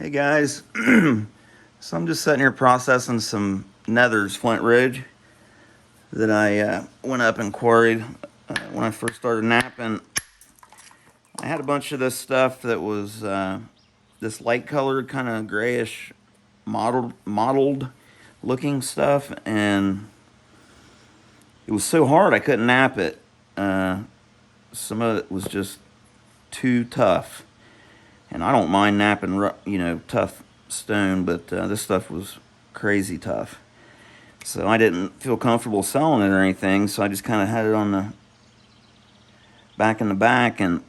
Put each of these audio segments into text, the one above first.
Hey guys, so I'm just sitting here processing some Nethers Flint Ridge that I went up and quarried when I first started napping. I had a bunch of this stuff that was this light colored, kind of grayish, mottled looking stuff, and it was so hard I couldn't nap it. Some of it was just too tough, and I don't mind napping, tough stone, but this stuff was crazy tough. So I didn't feel comfortable selling it or anything, so I just kind of had it on the back in the back. And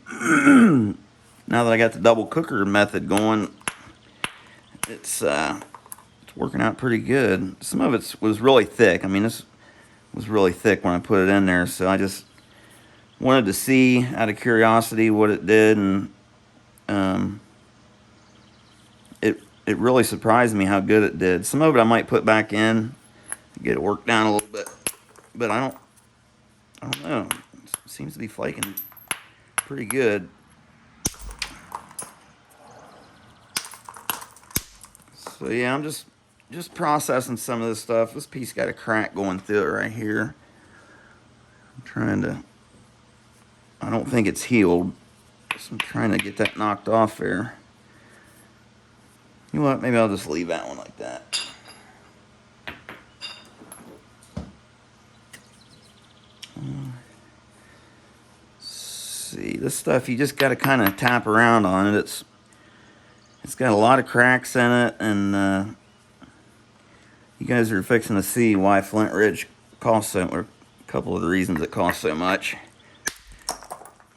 now that I got the double cooker method going, it's working out pretty good. Some of it was really thick. I mean, this was really thick when I put it in there, so I just wanted to see out of curiosity what it did, and it really surprised me how good it did. Some of it I might put back in, get it worked down a little bit, but I don't know. It seems to be flaking pretty good. So yeah, I'm just processing some of this stuff. This piece got a crack going through it right here. I'm trying to, I don't think it's healed, so I'm trying to get that knocked off there. You know what, maybe I'll just leave that one like that. See, this stuff you just got to kind of tap around on it. It's got a lot of cracks in it, and you guys are fixing to see why Flint Ridge costs so, or a couple of the reasons it costs so much.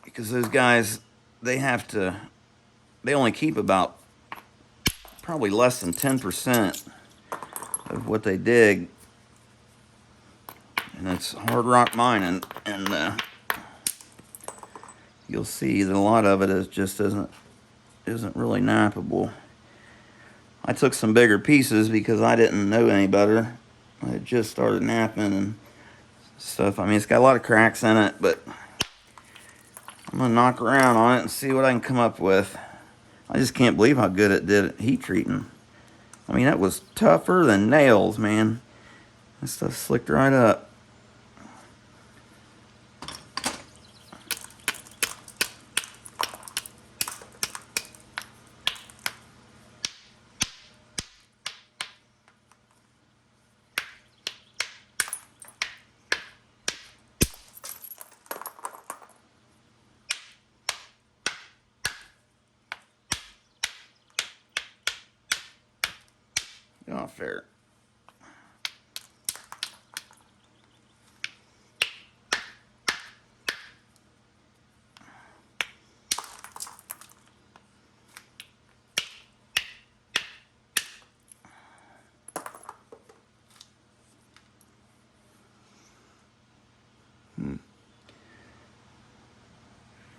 Because those guys, they only keep about probably less than 10% of what they dig, and it's hard rock mining, and you'll see that a lot of it isn't really nappable. I took some bigger pieces because I didn't know any better. I had just started napping and stuff. I mean, it's got a lot of cracks in it, but I'm gonna knock around on it and see what I can come up with. I just can't believe how good it did at heat treating. I mean, that was tougher than nails, man. This stuff slicked right up. Oh, fair.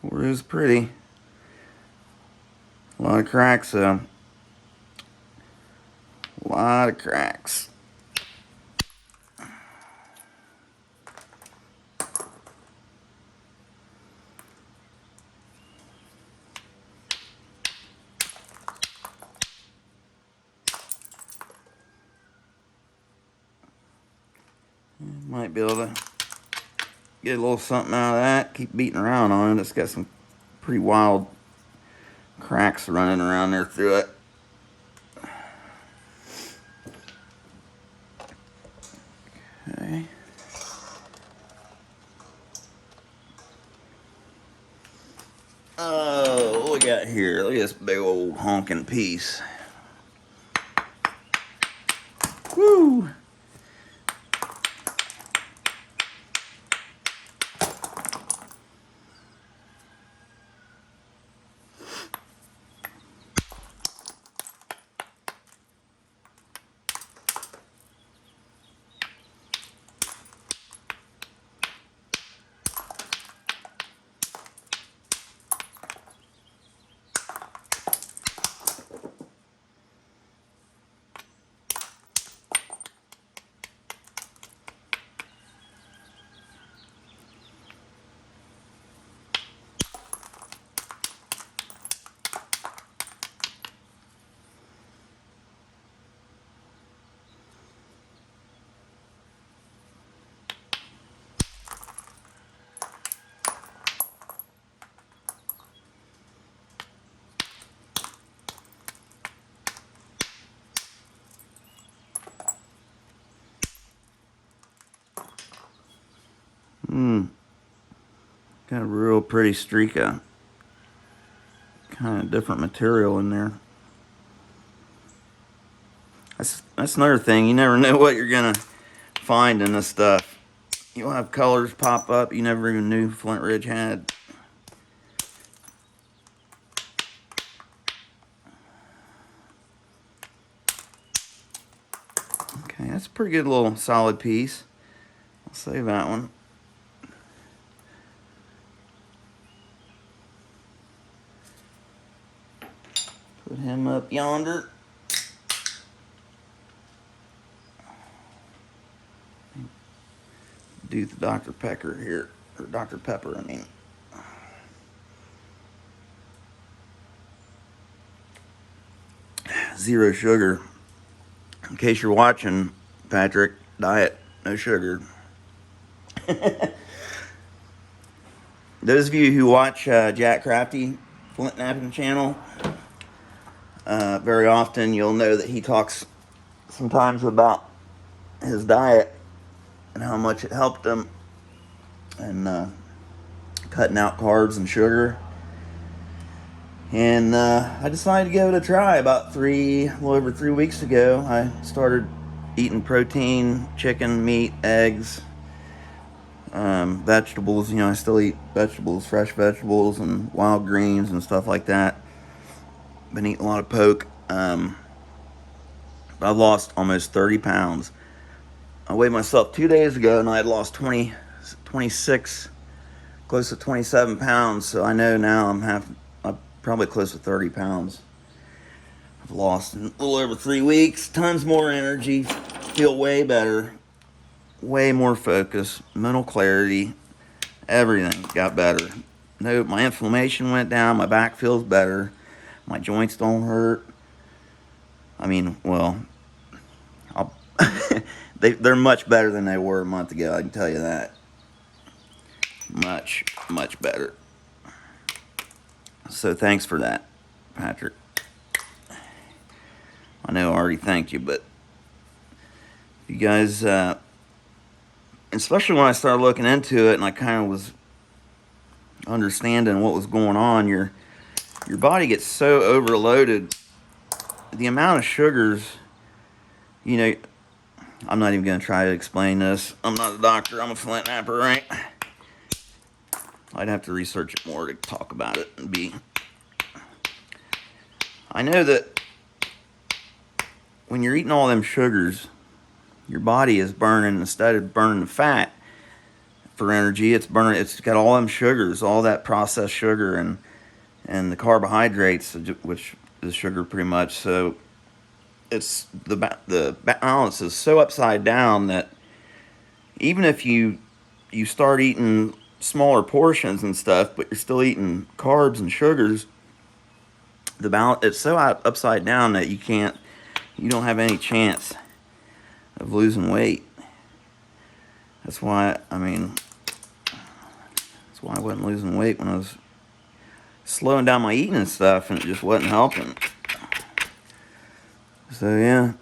It was pretty. A lot of cracks, though. A lot of cracks. Might be able to get a little something out of that. Keep beating around on it. It's got some pretty wild cracks running around there through it. Okay. Oh, what we got here? Look at this big old honking piece. Woo! Got a real pretty streak of kind of different material in there. That's another thing. You never know what you're gonna find in this stuff. You'll have colors pop up you never even knew Flint Ridge had. Okay, that's a pretty good little solid piece. I'll save that one. Put him up yonder. Do the Dr. Pepper here, or Dr. Pepper, I mean. Zero sugar. In case you're watching, Patrick, diet, no sugar. Those of you who watch Jack Crafty, Flint Knapping channel, very often you'll know that he talks sometimes about his diet and how much it helped him, and cutting out carbs and sugar. And I decided to give it a try about a little over 3 weeks ago. I started eating protein, chicken, meat, eggs, vegetables. You know, I still eat vegetables, fresh vegetables and wild greens and stuff like that. Been eating a lot of poke. I've lost almost 30 pounds. I weighed myself 2 days ago and I had lost 26, close to 27 pounds. So I know now I'm probably close to 30 pounds. I've lost in a little over 3 weeks. Tons more energy. Feel way better. Way more focus. Mental clarity. Everything got better. No, my inflammation went down. My back feels better. My joints don't hurt. I mean, well, they're much better than they were a month ago. I can tell you that. Much, much better. So thanks for that, Patrick. I know I already thanked you, but you guys, especially when I started looking into it and I kind of was understanding what was going on, your body gets so overloaded. The amount of sugars, you know, I'm not even going to try to explain this. I'm not a doctor. I'm a Flint Napper, right? I'd have to research it more to talk about it and be. I know that when you're eating all them sugars, your body is burning, instead of burning the fat for energy, it's got all them sugars, all that processed sugar and the carbohydrates, which is sugar pretty much. So it's the balance is so upside down that even if you start eating smaller portions and stuff, but you're still eating carbs and sugars, the balance, it's so upside down that you don't have any chance of losing weight. That's why I wasn't losing weight when I was slowing down my eating and stuff, and it just wasn't helping. So yeah,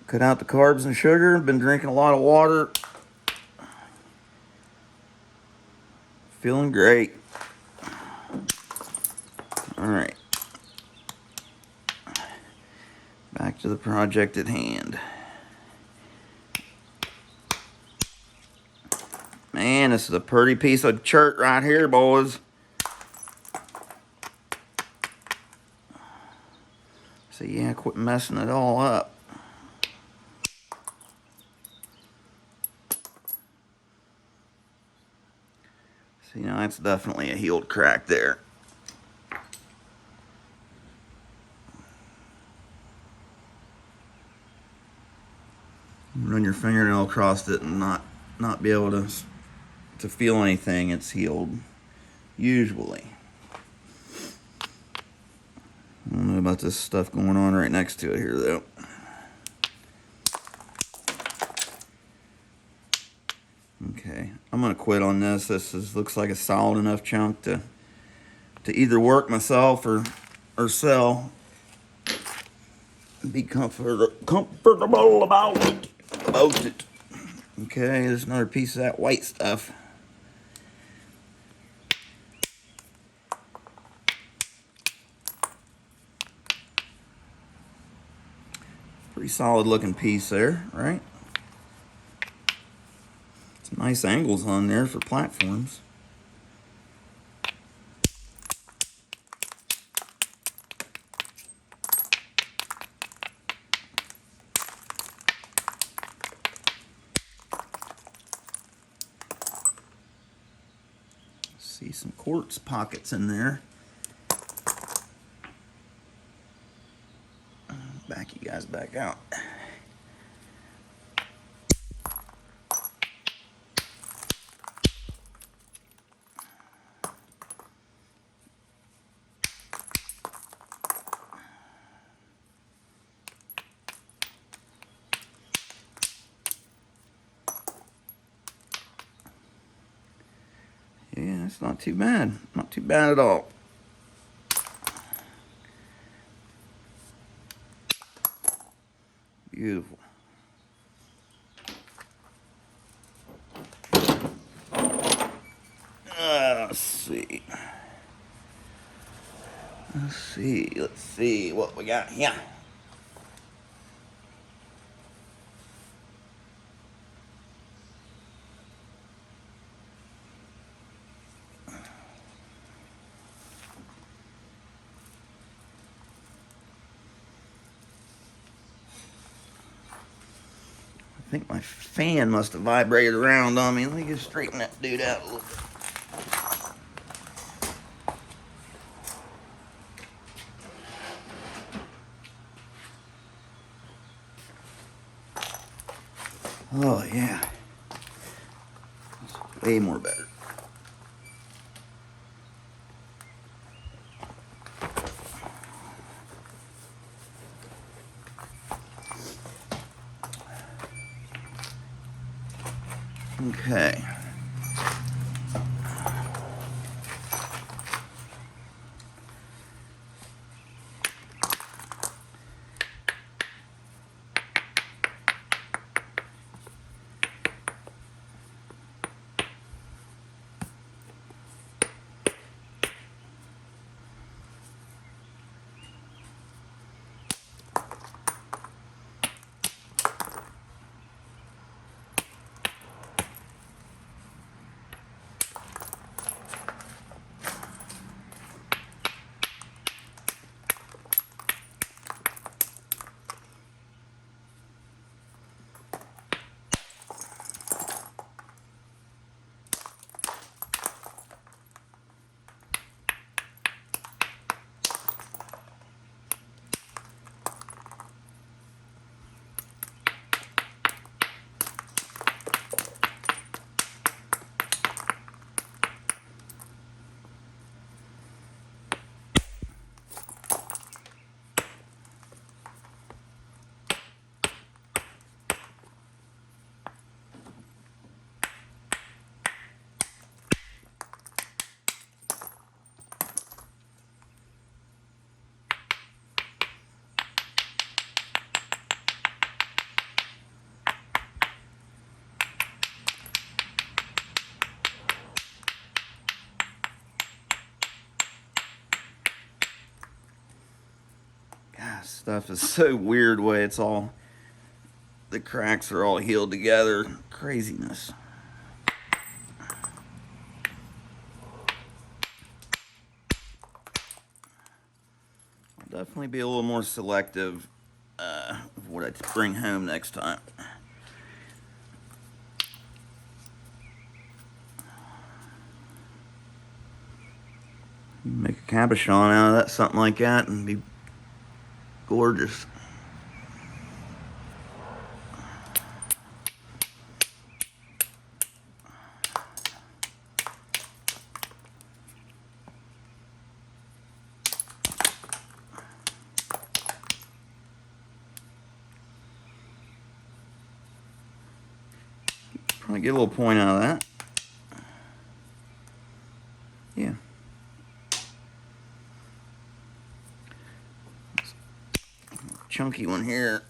cut out the carbs and sugar. Been drinking a lot of water. Feeling great. All right. Back to the project at hand. Man, this is a pretty piece of chert right here, boys. So yeah, quit messing it all up. So, you know, that's definitely a healed crack there. Run your fingernail across it and not be able to feel anything. It's healed, usually. I don't know about this stuff going on right next to it here, though. Okay, I'm gonna quit on this. Looks like a solid enough chunk to either work myself or sell. Be comfortable about it. Okay, there's another piece of that white stuff. Pretty solid looking piece there, right? Some nice angles on there for platforms. See some quartz pockets in there. Back you guys back out. Yeah, it's not too bad. Not too bad at all. Beautiful. Let's see. Let's see what we got here. I think my fan must have vibrated around on me. Let me just straighten that dude out a little bit. Oh, yeah. That's way more better. Okay. God, stuff is so weird way it's all, the cracks are all healed together. Craziness. I'll definitely be a little more selective of what I bring home next time. You can make a cabochon out of that, something like that, and be gorgeous. Probably get a little point out of that. Yeah. Chunky one here.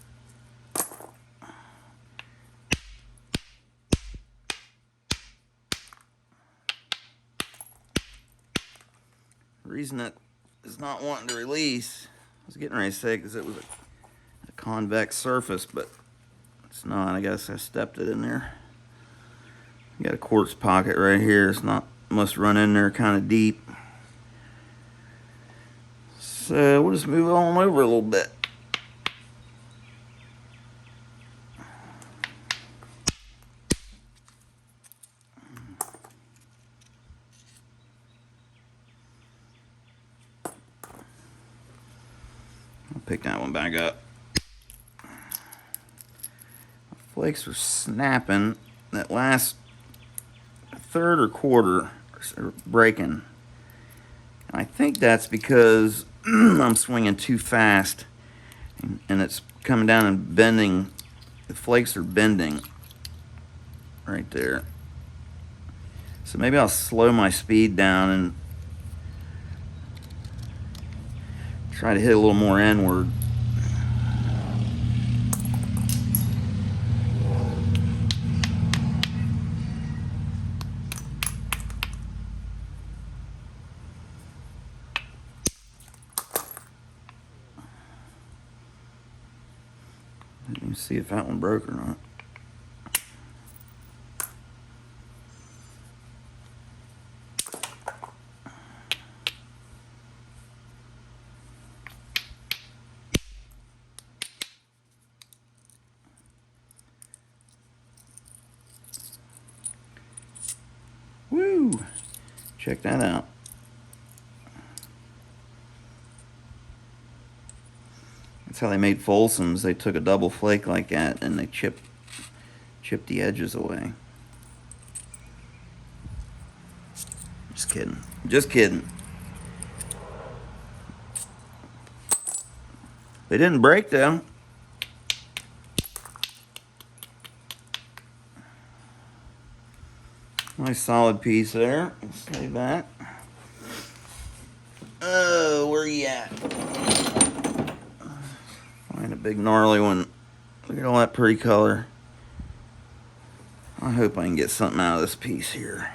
reason it is not wanting to release. I was getting ready to say because it was a convex surface, but it's not. I guess I stepped it in there. You got a quartz pocket right here. It's not, must run in there kind of deep. So we'll just move on over a little bit. I'll pick that one back up. Flakes are snapping. That last third or quarter are breaking. I think that's because I'm swinging too fast and it's coming down and bending. The flakes are bending right there. So maybe I'll slow my speed down and try to hit a little more inward. Let me see if that one broke or not. Woo! Check that out. That's how they made Folsoms. They took a double flake like that and they chipped the edges away. Just kidding. Just kidding. They didn't break though. Nice solid piece there. Let's save that. Oh, where you at? Find a big gnarly one. Look at all that pretty color. I hope I can get something out of this piece here.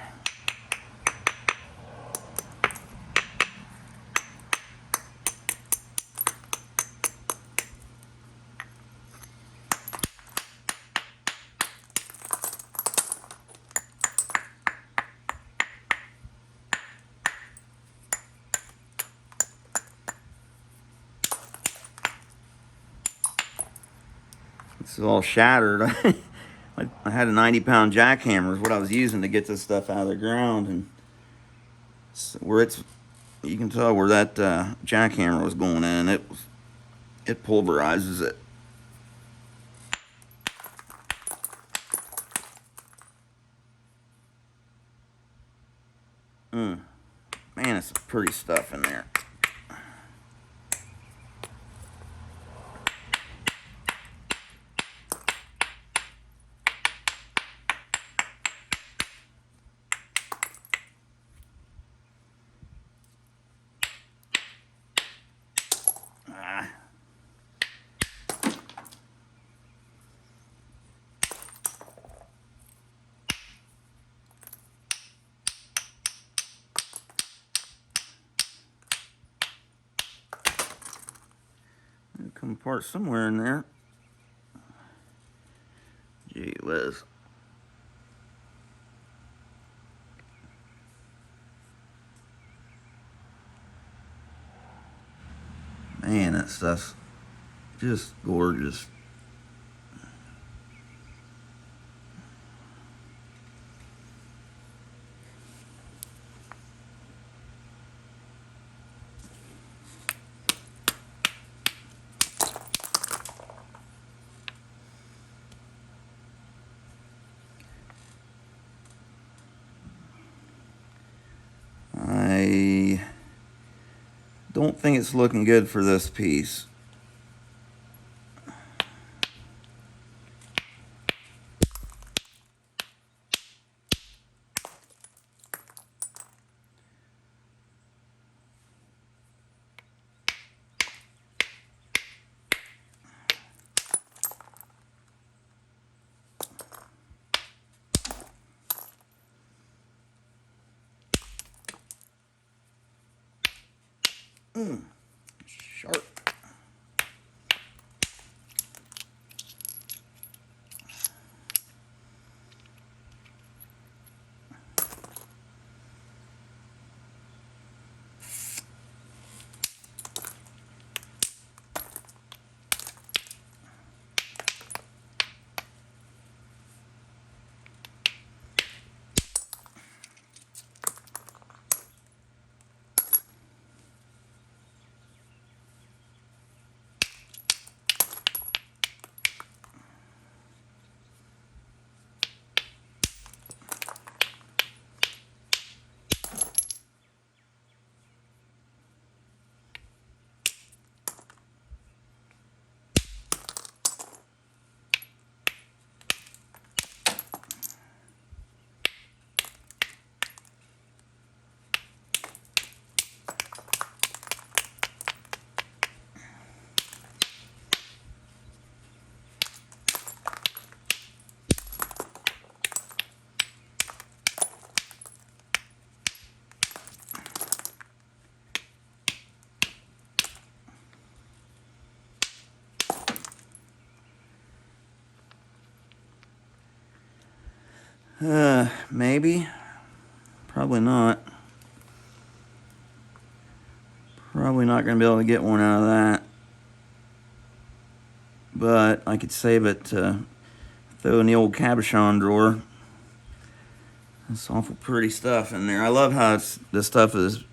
This is all shattered. I had a 90-pound jackhammer is what I was using to get this stuff out of the ground, and where it's, you can tell where that jackhammer was going in. It pulverizes it. Man, it's some pretty stuff in there. It'll come apart somewhere in there. Gee whiz. Man, that stuff's just gorgeous. I don't think it's looking good for this piece. Sharp. Maybe. Probably not. Probably not going to be able to get one out of that. But I could save it to throw in the old cabochon drawer. It's awful pretty stuff in there. I love how this stuff is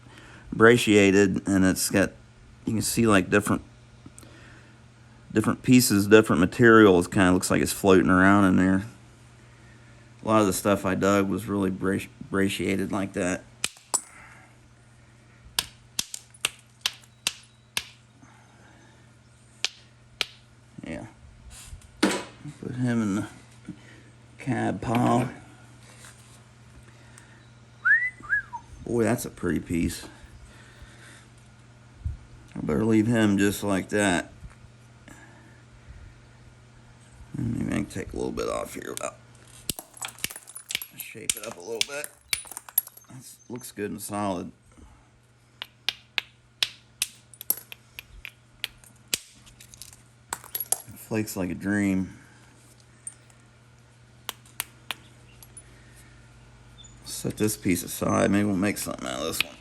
brachiated, and it's got, you can see like different pieces, different materials. Kind of looks like it's floating around in there. A lot of the stuff I dug was really brachiated like that. Yeah. Put him in the cab pile. Boy, that's a pretty piece. I better leave him just like that. Maybe I can take a little bit off here. Shape it up a little bit. That looks good and solid. It flakes like a dream. Set this piece aside. Maybe we'll make something out of this one.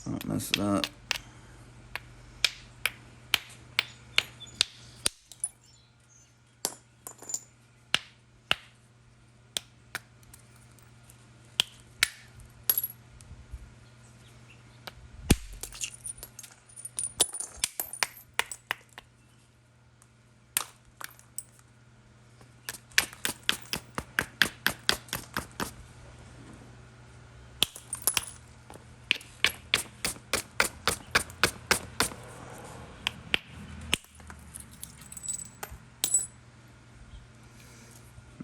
Don't mess it up.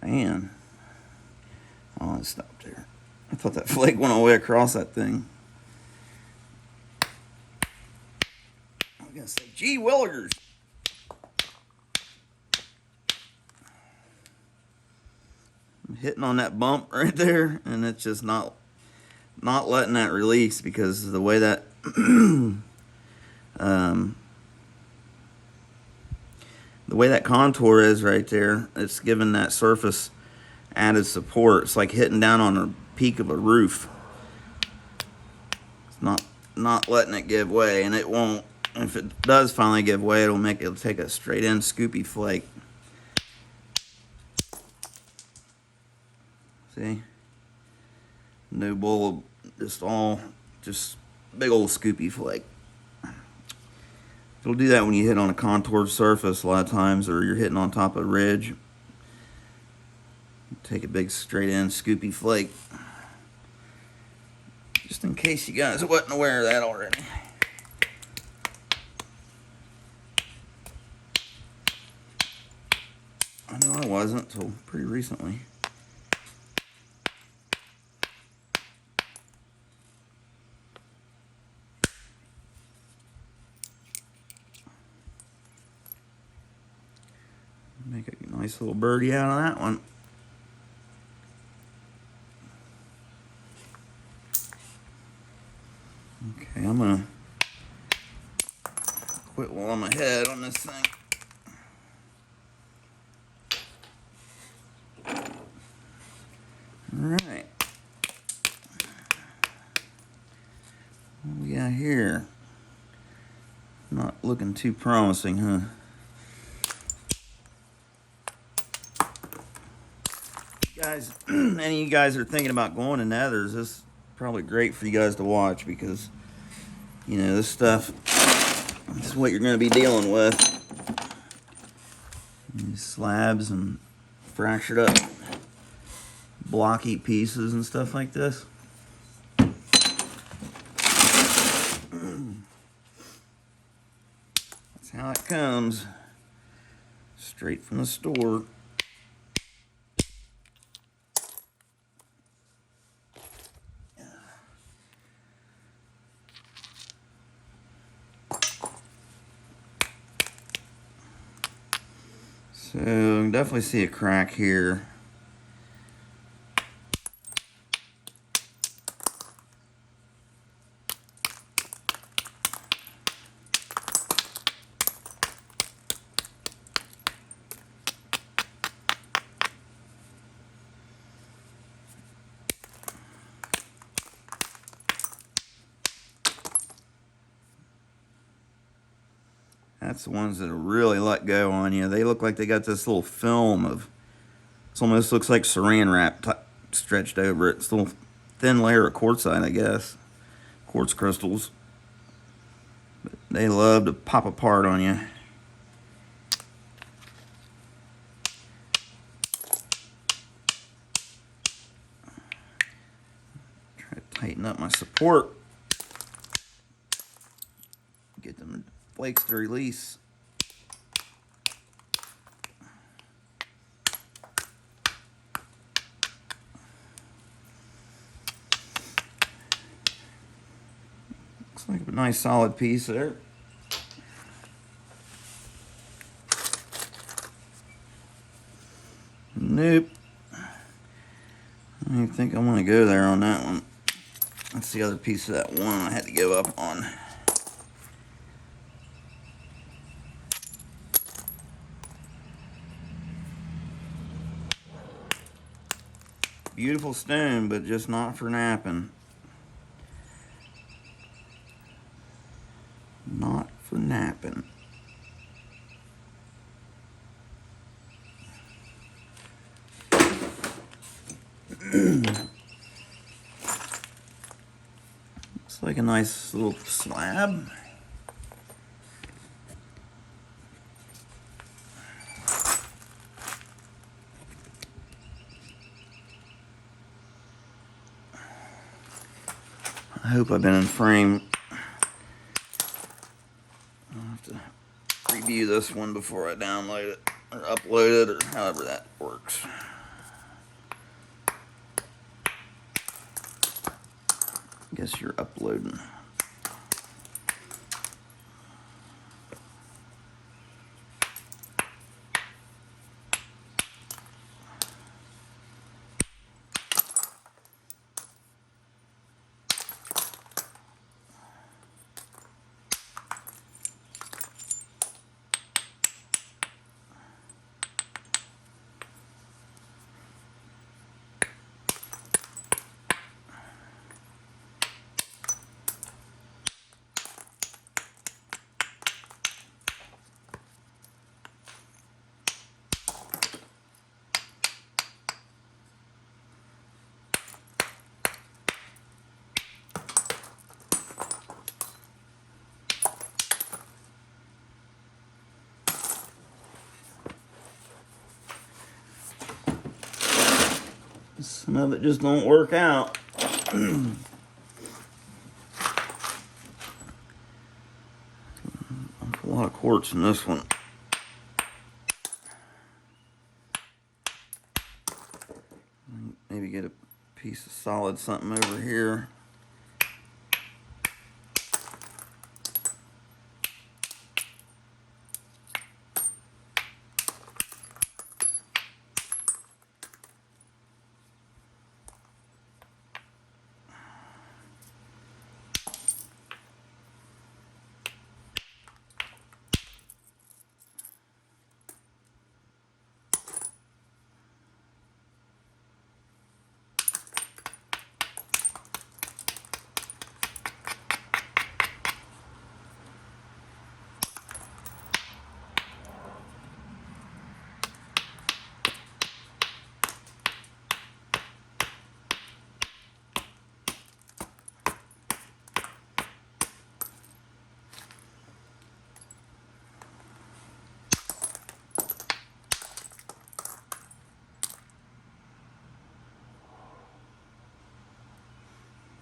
Man. Oh, it stopped there. I thought that flake went all the way across that thing. I was going to say, gee willikers. I'm hitting on that bump right there, and it's just not letting that release because of the way that the way that contour is right there. It's giving that surface added support. It's like hitting down on the peak of a roof. It's not letting it give way, and it won't. If it does finally give way, it'll take a straight in scoopy flake. See? No bull, just big old scoopy flake. It'll do that when you hit on a contoured surface a lot of times, or you're hitting on top of a ridge. Take a big straight in scoopy flake. Just in case you guys wasn't aware of that already. I know I wasn't until pretty recently. Make a nice little birdie out of that one. Okay, I'm gonna quit while I'm ahead on this thing. Alright. What we got here? Not looking too promising, huh? Guys, any of you guys are thinking about going to Nethers, this is probably great for you guys to watch because, you know, this stuff, this is what you're going to be dealing with. These slabs and fractured up blocky pieces and stuff like this. That's how it comes, straight from the store. So you can definitely see a crack here. That's the ones that really let go on you. They look like they got this little film of, it almost looks like saran wrap stretched over it. It's a little thin layer of quartzite, I guess. Quartz crystals. But they love to pop apart on you. Try to tighten up my support. Get them flakes to release. Looks like a nice solid piece there. Nope. I don't even think I want to go there on that one. That's the other piece of that one I had to give up on. Beautiful stone, but just not for knapping. Not for knapping. Looks like a nice little slab. I hope I've been in frame. I'll have to review this one before I download it or upload it or however that works. I guess you're uploading. Some of it just don't work out. A lot of quartz in this one. Maybe get a piece of solid something over here.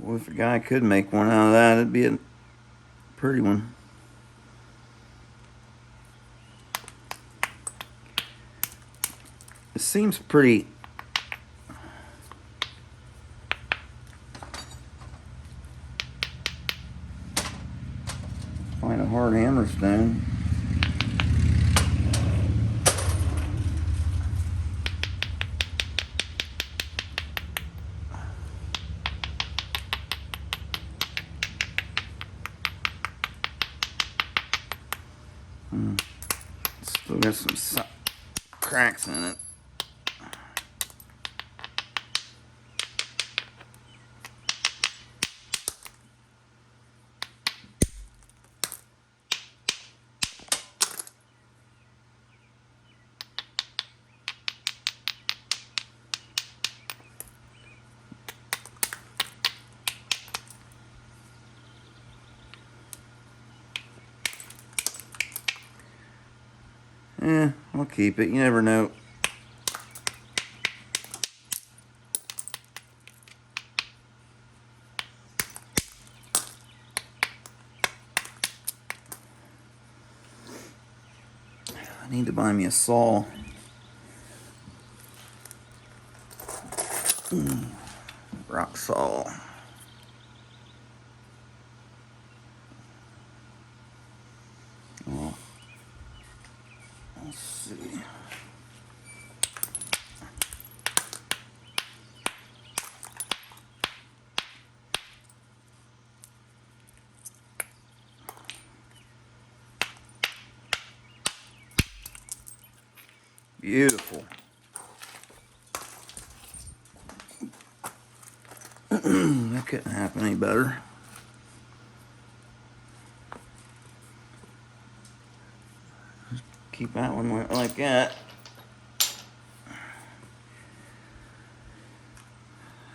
Well, if a guy could make one out of that, it'd be a pretty one. It seems pretty. Find a hard hammerstone. Still got some cracks in it. I'll keep it. You never know. I need to buy me a saw. Rock saw. Well, let's see. Beautiful. That couldn't happen any better. Just keep that one like that.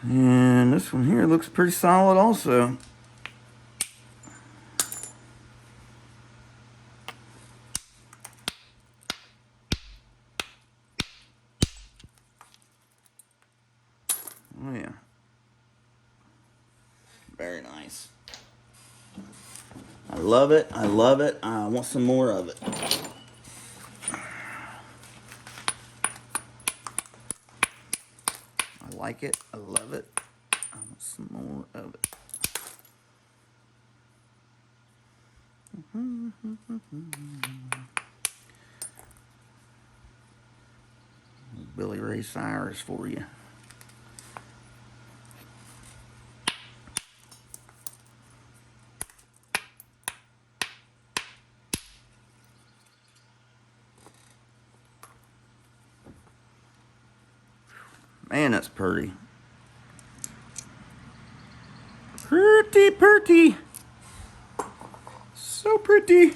And this one here looks pretty solid also. Oh yeah. Very nice. I love it. I love it. I want some more of it. I like it. I love it. I want some more of it. Billy Ray Cyrus for you. Man, that's pretty. Pretty, pretty. So pretty.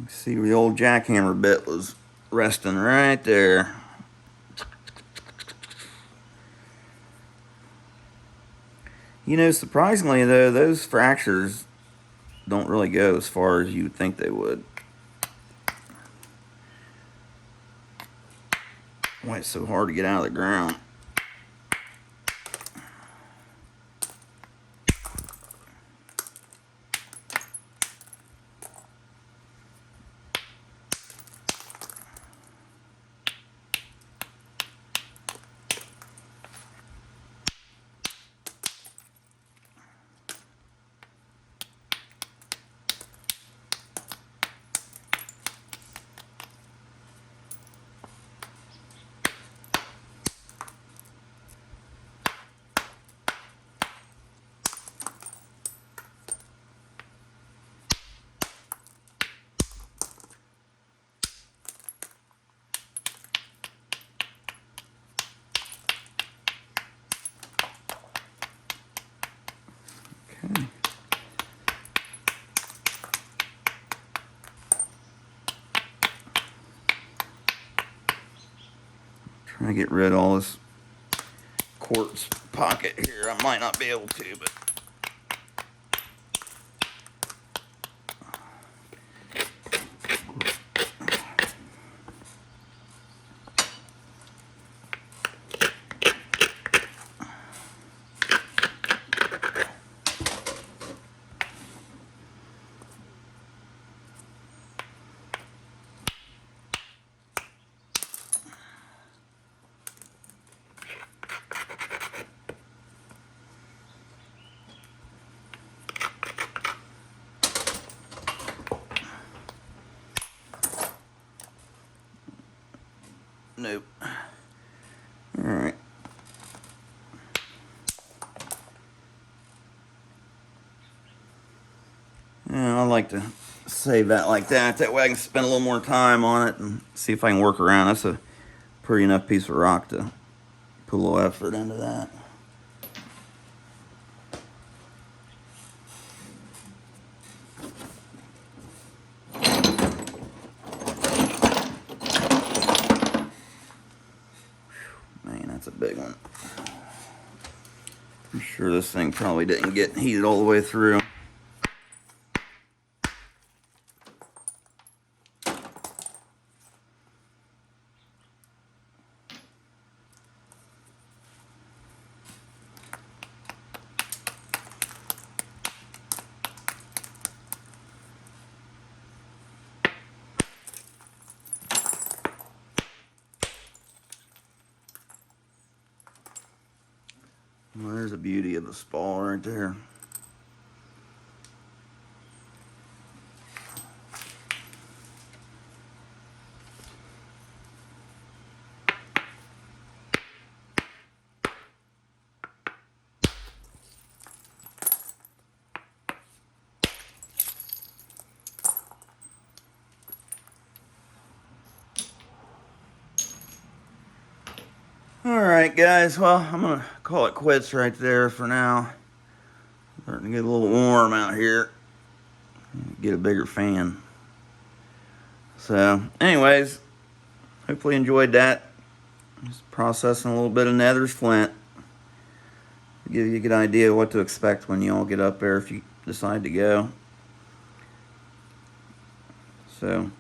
See, the old jackhammer bit was resting right there. You know, surprisingly though, those fractures don't really go as far as you would think they would. Why it's so hard to get out of the ground. Okay. Trying to get rid of all this quartz pocket here. I might not be able to, but Nope. Alright. Yeah, I like to save that like that. That way I can spend a little more time on it and see if I can work around. That's a pretty enough piece of rock to put a little effort into that. Man, that's a big one. I'm sure this thing probably didn't get heated all the way through. Well, there's the beauty of the spall right there. Alright guys, well, I'm going to call it quits right there for now. Starting to get a little warm out here. Get a bigger fan. So, anyways, hopefully you enjoyed that. Just processing a little bit of Nethers Flint. Give you a good idea of what to expect when you all get up there if you decide to go. So,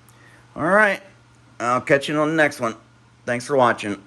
alright. I'll catch you on the next one. Thanks for watching.